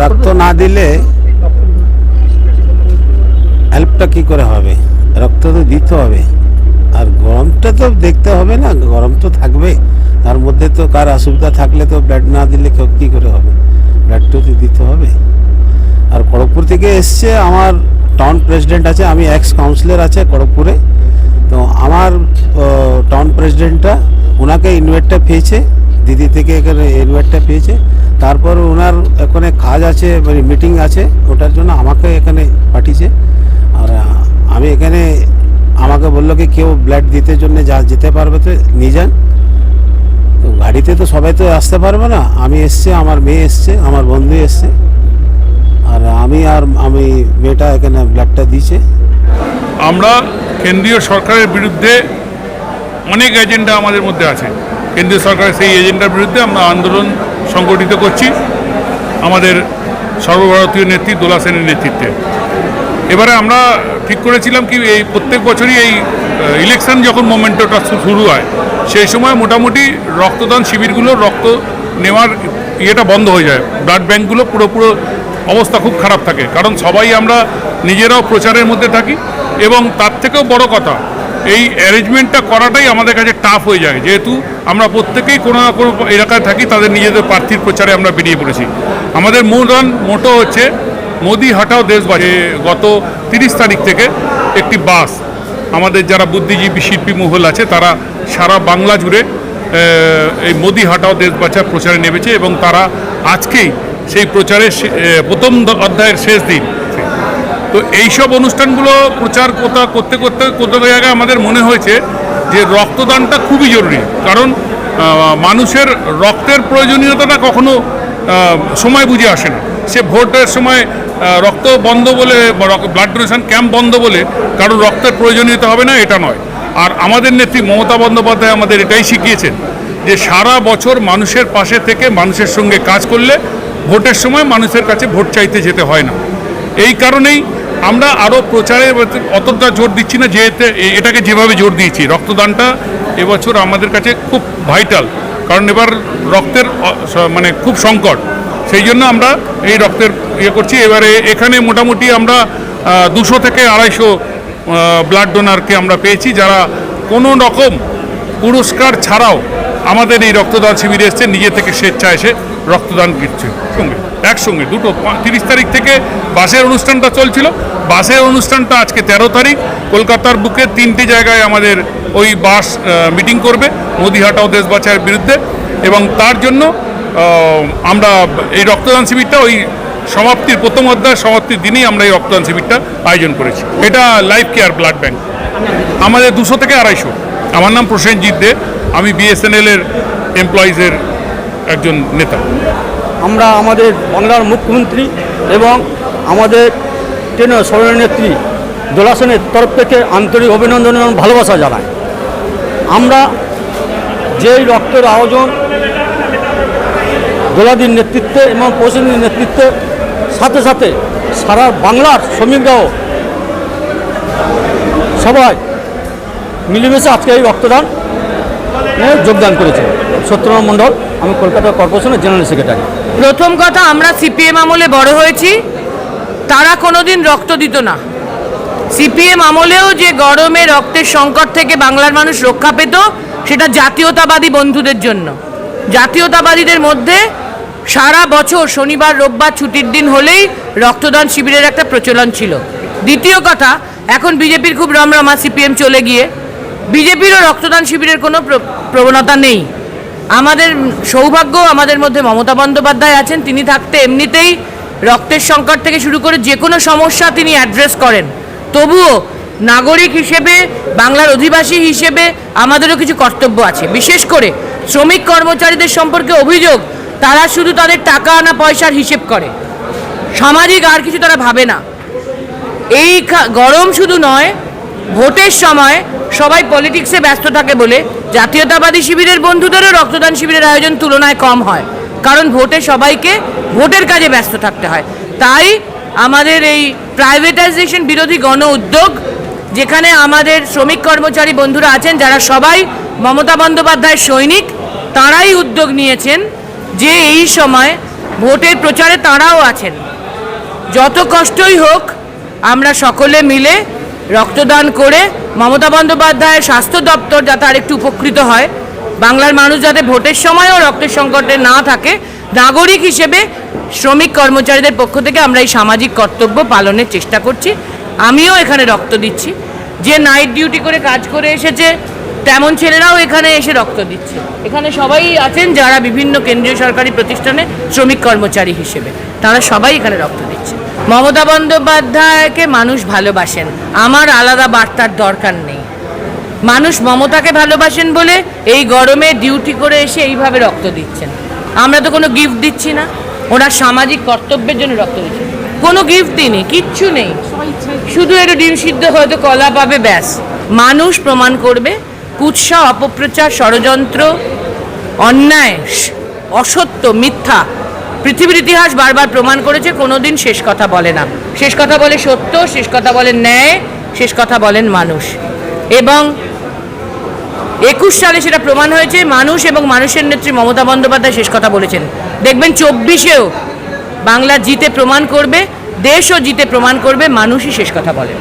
রক্ত না দিলে হেল্পটা কি করে হবে? রক্ত তো দিতে হবে, আর গরমটা তো দেখতে হবে না, গরম তো থাকবে, তার মধ্যে তো কার অসুবিধা থাকলে তো ব্লাড না দিলে কি করে হবে? ব্লাডটা তো দিতে হবে। আর খড়গপুর থেকে এসছে আমার টাউন প্রেসিডেন্ট আছে, আমি এক্স কাউন্সিলর আছে খড়গপুরে, তো আমার টাউন প্রেসিডেন্টটা ওনাকে ইনভাইটটা পেয়েছে, দিদি থেকে এখানে ইনভাইটটা পেয়েছে, তারপর ওনার এখানে কাজ আছে, মানে মিটিং আছে, ওটার জন্য আমাকে এখানে পাঠিয়েছে। আর আমি এখানে আমাকে বললো কি কেউ ব্লাড দিতে জন্য যেতে পারবে তো নিয়ে যান। তো গাড়িতে তো সবাই তো আসতে পারবে না, আমি এসছে, আমার মেয়ে এসছে, আমার বন্ধু এসছে, আর আমি মেয়েটা এখানে ব্লাডটা দিয়েছে। আমরা কেন্দ্রীয় সরকারের বিরুদ্ধে অনেক এজেন্ডা আমাদের মধ্যে আছে, কেন্দ্রীয় সরকারের সেই এজেন্ডার বিরুদ্ধে আমরা আন্দোলন সংগঠিত করছি আমাদের সর্বভারতীয় নেত্রী দোলা সেনের নেতৃত্বে। এবারে আমরা ঠিক করেছিলাম কি এই প্রত্যেক বছরই এই ইলেকশন যখন মোমেন্টটা শুরু হয় সেই সময় মোটামুটি রক্তদান শিবিরগুলো রক্ত নেওয়ার ইয়েটা বন্ধ হয়ে যায়, ব্লাড ব্যাঙ্কগুলো পুরো অবস্থা খুব খারাপ থাকে, কারণ সবাই আমরা নিজেরাও প্রচারের মধ্যে থাকি, এবং তার থেকেও বড় কথা এই অ্যারেঞ্জমেন্টটা করাটাই আমাদের কাছে টাফ হয়ে যায়, যেহেতু আমরা প্রত্যেকেই কোনো না কোনো এলাকায় থাকি, তাদের নিজেদের প্রার্থীর প্রচারে আমরা বেরিয়ে পড়েছি। আমাদের মোটো হচ্ছে মোদি হাটাও দেশ বাঁচাও। গত 30 তারিখ থেকে একটি বাস আমাদের যারা বুদ্ধিজীবী শিল্পী মহল আছে তারা সারা বাংলা জুড়ে এই মোদি হাটাও দেশ বাঁচাও প্রচারে নেমেছে, এবং তারা আজকেই সেই প্রচারের প্রথম অধ্যায়ের শেষ দিন। তো এইসব অনুষ্ঠানগুলো প্রচার করতে করতে কোথাও জায়গায় আমাদের মনে হয়েছে যে রক্তদানটা খুবই জরুরি, কারণ মানুষের রক্তের প্রয়োজনীয়তাটা কখনো সময় বুঝে আসে না। সে ভোটের সময় রক্ত বন্ধ বলে, ব্লাড ডোনেশন ক্যাম্প বন্ধ বলে কারণ রক্তের প্রয়োজনীয়তা হবে না এটা নয়। আর আমাদের নেত্রী মমতা বন্দ্যোপাধ্যায় আমাদের এটাই শিখিয়েছেন যে সারা বছর মানুষের পাশে থেকে মানুষের সঙ্গে কাজ করলে ভোটের সময় মানুষের কাছে ভোট চাইতে যেতে হয় না। এই কারণেই আমরা আরও প্রচারে অতটা জোর দিচ্ছি না, যেহেতু এটাকে যেভাবে জোর দিয়েছি। রক্তদানটা এবছর আমাদের কাছে খুব ভাইটাল, কারণ এবার রক্তের মানে খুব সংকট, সেই জন্য আমরা এই রক্তের ইয়ে করছি। এবারে এখানে মোটামুটি আমরা 200 থেকে 250 ব্লাড ডোনারকে আমরা পেয়েছি, যারা কোনো রকম পুরস্কার ছাড়াও আমাদের এই রক্তদান শিবিরে এসছে, নিজে থেকে স্বেচ্ছায় এসে রক্তদান করছে। একসঙ্গে দুটো 30 তারিখ থেকে বাসের অনুষ্ঠানটা চলছিল, বাসের অনুষ্ঠানটা আজকে 13 তারিখ কলকাতার বুকে 3টে জায়গায় আমাদের ওই বাস মিটিং করবে মোদি হাটাও দেশ বাঁচাওয়ের বিরুদ্ধে, এবং তার জন্য আমরা এই রক্তদান শিবিরটা ওই সমাপ্তির প্রথম অধ্যায় সমাপ্তির দিনেই আমরা এই রক্তদান শিবিরটা আয়োজন করেছি। এটা লাইফ কেয়ার ব্লাড ব্যাঙ্ক, আমাদের 200 থেকে 250। আমার নাম প্রসেনজিৎ দে, আমি BSNL এর এমপ্লয়িজের একজন নেতা। আমরা আমাদের বাংলার মুখ্যমন্ত্রী এবং আমাদের সভানেত্রী দোলা সেনের তরফ থেকে আন্তরিক অভিনন্দন এবং ভালোবাসা জানাই। আমরা যেই রক্তের আয়োজন দোলাদির নেতৃত্বে এবং প্রসেনজিৎ নেতৃত্বে সাথে সাথে সারা বাংলার শ্রমিকরাও সবাই মিলেমিশে আজকে এই রক্তদান যোগদান করেছে। সত্যনারায়ণ মণ্ডল, আমি কলকাতা কর্পোরেশনের জেনারেল সেক্রেটারি। প্রথম কথা, আমরা CPM আমলে বড় হয়েছি, তারা কোনোদিন রক্ত দিত না। CPM আমলেও যে গরমে রক্তের সংকট থেকে বাংলার মানুষ রক্ষা পেত, সেটা জাতীয়তাবাদী বন্ধুদের জন্য। জাতীয়তাবাদীদের মধ্যে সারা বছর শনিবার রোববার ছুটির দিন হলেই রক্তদান শিবিরের একটা প্রচলন ছিল। দ্বিতীয় কথা, এখন বিজেপির খুব রমরমা, CPM চলে গিয়ে বিজেপিরও রক্তদান শিবিরের কোনো প্রবণতা নেই। আমাদের সৌভাগ্য, আমাদের মধ্যে মমতা বন্দ্যোপাধ্যায় আছেন, তিনি থাকতে এমনিতেই রক্তের সংকট থেকে শুরু করে যে কোনো সমস্যা তিনি অ্যাড্রেস করেন। তবুও নাগরিক হিসেবে, বাংলার অধিবাসী হিসেবে আমাদেরও কিছু কর্তব্য আছে। বিশেষ করে শ্রমিক কর্মচারীদের সম্পর্কে অভিযোগ, তারা শুধু তাদের টাকা আনা পয়সার হিসেব করে, সামাজিক আর কিছু তারা ভাবে না। এই গরম শুধু নয়, ভোটের সময় সবাই পলিটিক্সে ব্যস্ত থাকে বলে জাতীয়তাবাদী শিবিরের বন্ধুদেরও রক্তদান শিবিরের আয়োজন তুলনায় কম হয়, কারণ ভোটে সবাইকে ভোটের কাজে ব্যস্ত থাকতে হয়। তাই আমাদের এই প্রাইভেটাইজেশন বিরোধী গণ উদ্যোগ, যেখানে আমাদের শ্রমিক কর্মচারী বন্ধুরা আছেন যারা সবাই মমতা বন্দ্যোপাধ্যায়ের সৈনিক, তারাই উদ্যোগ নিয়েছেন যে এই সময় ভোটের প্রচারে তাঁরাও আছেন। যত কষ্টই হোক আমরা সকলে মিলে রক্তদান করে মমতা বন্দ্যোপাধ্যায়ের স্বাস্থ্য দপ্তর যাতে আরেকটু উপকৃত হয়, বাংলার মানুষ যাতে ভোটের সময়ও রক্তের সংকটে না থাকে, নাগরিক হিসেবে শ্রমিক কর্মচারীদের পক্ষ থেকে আমরা এই সামাজিক কর্তব্য পালনের চেষ্টা করছি। আমিও এখানে রক্ত দিচ্ছি। যে নাইট ডিউটি করে কাজ করে এসেছে তেমন ছেলেরাও এখানে এসে রক্ত দিচ্ছে। এখানে সবাই আছেন যারা বিভিন্ন কেন্দ্রীয় সরকারি প্রতিষ্ঠানে শ্রমিক কর্মচারী হিসেবে, তারা সবাই এখানে রক্ত দিচ্ছে। মমতা বন্দ্যোপাধ্যায়কে মানুষ ভালোবাসেন, আমার আলাদা বার্তার দরকার নেই। মানুষ মমতাকে ভালোবাসেন বলে এই গরমে ডিউটি করে এসে এইভাবে রক্ত দিচ্ছেন। আমরা তো কোনো গিফট দিচ্ছি না, ওনার সামাজিক কর্তব্যের জন্য রক্ত দিচ্ছেন। কোনো গিফট দিইনি, কিচ্ছু নেই, শুধু একটু ডিম সিদ্ধ হয়তো কলা পাবে, ব্যাস। মানুষ প্রমাণ করবে কুৎসা, অপপ্রচার, ষড়যন্ত্র, অন্যায়, অসত্য, মিথ্যা পৃথিবীর ইতিহাস বারবার প্রমাণ করেছে কোনোদিন শেষ কথা বলে না। শেষ কথা বলে সত্য, শেষ কথা বলেন ন্যায়, শেষ কথা বলেন মানুষ। এবং 21 সালে সেটা প্রমাণ হয়েছে, মানুষ এবং মানুষের নেত্রী মমতা বন্দ্যোপাধ্যায় শেষ কথা বলেছেন। দেখবেন 24-এও বাংলা জিতে প্রমাণ করবে, দেশও জিতে প্রমাণ করবে মানুষই শেষ কথা বলেন।